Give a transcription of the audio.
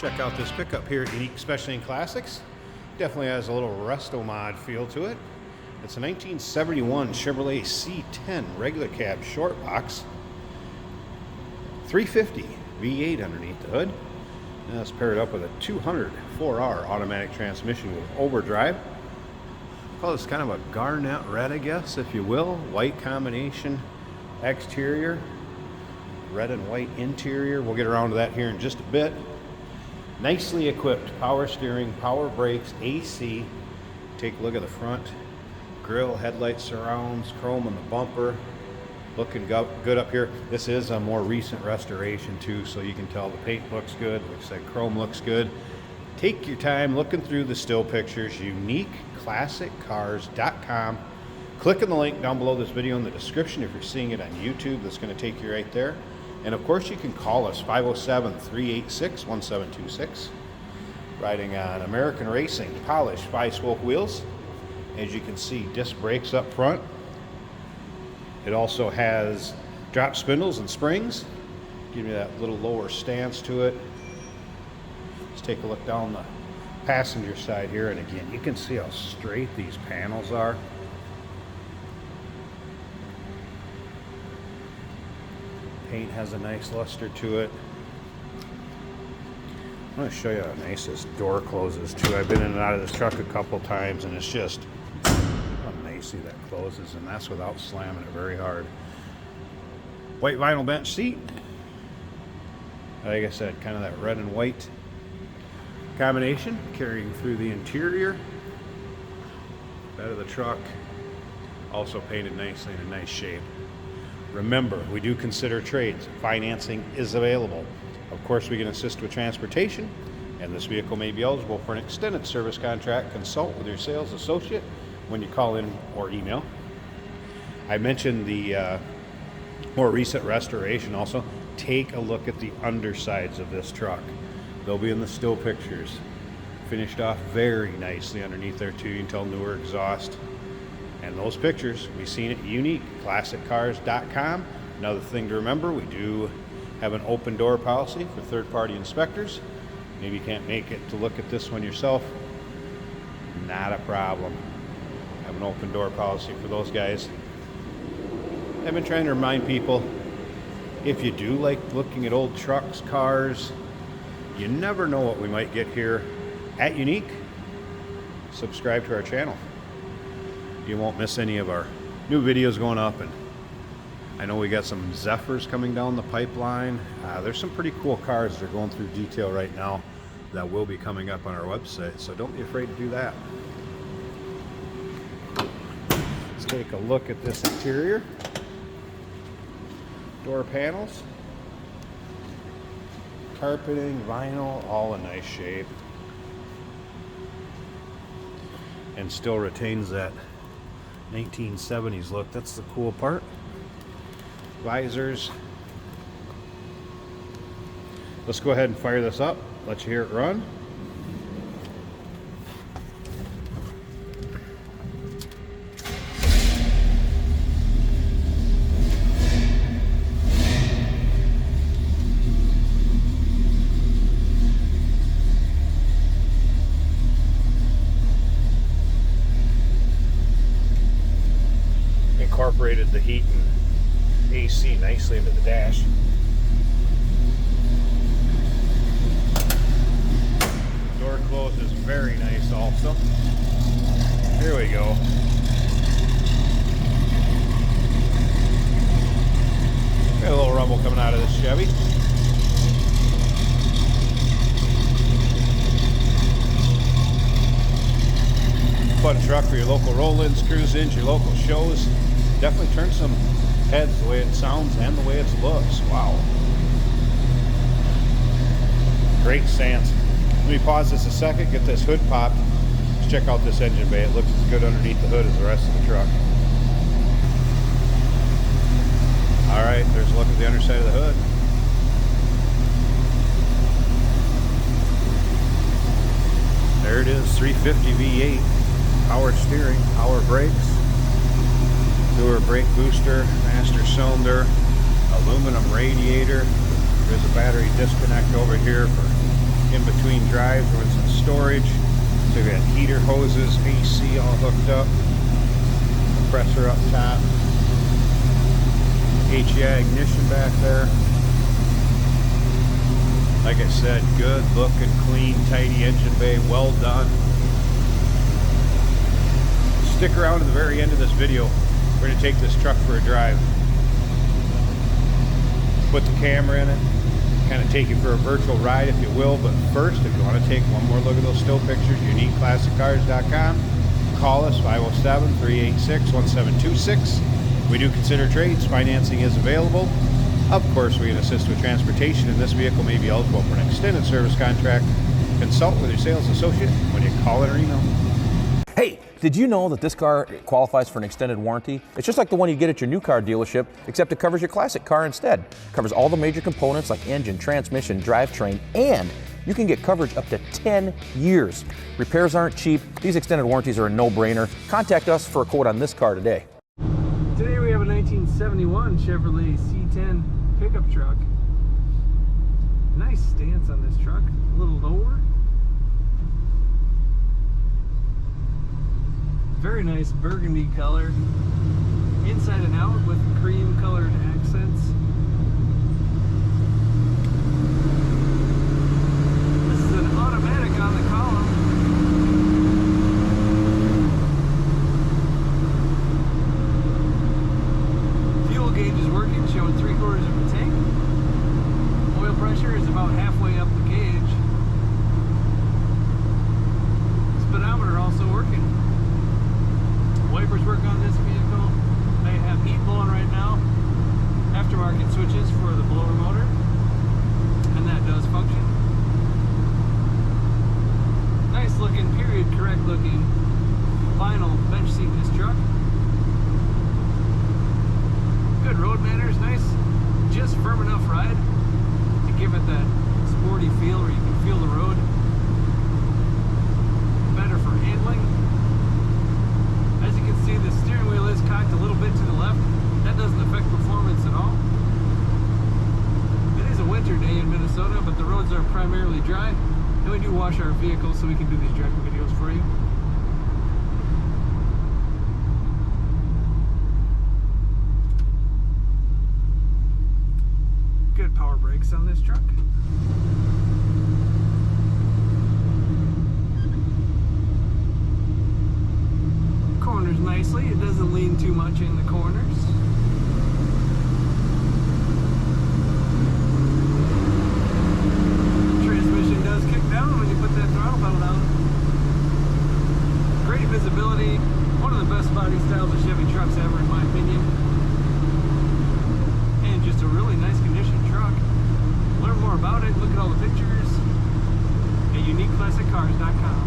Check out this pickup here at Unique Specialty and Classics. Definitely has a little resto mod feel to it. It's a 1971 Chevrolet C10 regular cab short box. 350 V8 underneath the hood. And it's paired up with a 204R automatic transmission with overdrive. Call this kind of a garnet red, I guess, if you will. White combination exterior, red and white interior. We'll get around to that here in just a bit. Nicely equipped power steering, power brakes, AC. Take a look at the front grille, headlight surrounds, chrome on the bumper. Looking good up here. This is a more recent restoration too, so you can tell the paint looks good. Looks like chrome looks good. Take your time looking through the still pictures. UniqueClassicCars.com. Click on the link down below this video in the description if you're seeing it on YouTube. That's going to take you right there. And of course you can call us 507-386-1726. Riding on American Racing polished 5-spoke wheels. As you can see, disc brakes up front. It also has drop spindles and springs. Give you that little lower stance to it. Let's take a look down the passenger side here, and again you can see how straight these panels are. Paint has a nice luster to it. I'm going to show you how nice this door closes too. I've been in and out of this truck a couple times, and it's just how nicely that closes, and that's without slamming it very hard. White vinyl bench seat. Like I said, kind of that red and white combination carrying through the interior. Bed of the truck also painted nicely in a nice shape. Remember, we do consider trades. Financing is available. Of course, we can assist with transportation, and this vehicle may be eligible for an extended service contract. Consult with your sales associate when you call in or email. I mentioned the more recent restoration also. Take a look at the undersides of this truck. They'll be in the still pictures. Finished off very nicely underneath there too. You can tell newer exhaust. And those pictures we've seen at UniqueClassicCars.com. Another thing to remember, we do have an open door policy for third-party inspectors. Maybe you can't make it to look at this one yourself. Not a problem. Have an open door policy for those guys. I've been trying to remind people, if you do like looking at old trucks, cars, you never know what we might get here at Unique. Subscribe to our channel. You won't miss any of our new videos going up, and I know we got some Zephyrs coming down the pipeline. There's some pretty cool cars that are going through detail right now that will be coming up on our website, so don't be afraid to do that. Let's take a look at this interior. Door panels, carpeting, vinyl, all in nice shape, and still retains that 1970s look. That's the cool part. Visors. Let's go ahead and fire this up, let you hear it run. Incorporated the heat and AC nicely into the dash. Door closes very nice also. Here we go. Got a little rumble coming out of this Chevy. Fun truck for your local roll-ins, cruise-ins, your local shows. Definitely turn some heads the way it sounds and the way it looks. Wow. Great stance. Let me pause this a second, get this hood popped. Let's check out this engine bay. It looks as good underneath the hood as the rest of the truck. Alright, there's a look at the underside of the hood. There it is, 350 V8. Power steering, power brakes. Newer brake booster, master cylinder, aluminum radiator. There's a battery disconnect over here for in between drives or in some storage. So we got heater hoses, AC all hooked up, compressor up top, HEI ignition back there. Like I said, good looking, clean, tidy engine bay, well done. Stick around to the very end of this video. We're going to take this truck for a drive. Put the camera in it, kind of take you for a virtual ride if you will, but first, if you want to take one more look at those still pictures, uniqueclassiccars.com. Call us 507-386-1726. We do consider trades. Financing is available. Of course, we can assist with transportation, and this vehicle may be eligible for an extended service contract. Consult with your sales associate when you call it or email. Hey, did you know that this car qualifies for an extended warranty? It's just like the one you get at your new car dealership, except it covers your classic car instead. It covers all the major components like engine, transmission, drivetrain, and you can get coverage up to 10 years. Repairs aren't cheap. These extended warranties are a no-brainer. Contact us for a quote on this car today. Today we have a 1971 Chevrolet C10 pickup truck. Nice stance on this truck, a little lower. Very nice burgundy color, inside and out with cream colored accents. This is an automatic on the column. Fuel gauge is working, showing 3/4 of a tank. Oil pressure is about halfway up the gauge. Speedometer also working. Wipers work on this vehicle. They have heat blowing right now. Aftermarket switches for the blower motor, and that does function. Nice looking, period correct looking vinyl bench seat in this truck. Good road manners, nice, just firm enough ride to give it that sporty feel where you can feel the road. Better for handling. As you can see, the steering wheel is cocked a little bit to the left. That doesn't affect performance at all. It is a winter day in Minnesota, but the roads are primarily dry. And we do wash our vehicles so we can do these driving videos for you. Good power brakes on this truck. Corners nicely, it doesn't lean too much in the corners. Transmission does kick down when you put that throttle pedal down. Great visibility, one of the best body styles of Chevy trucks ever in my opinion. And just a really nice condition truck. Learn more about it, look at all the pictures at uniqueclassiccars.com.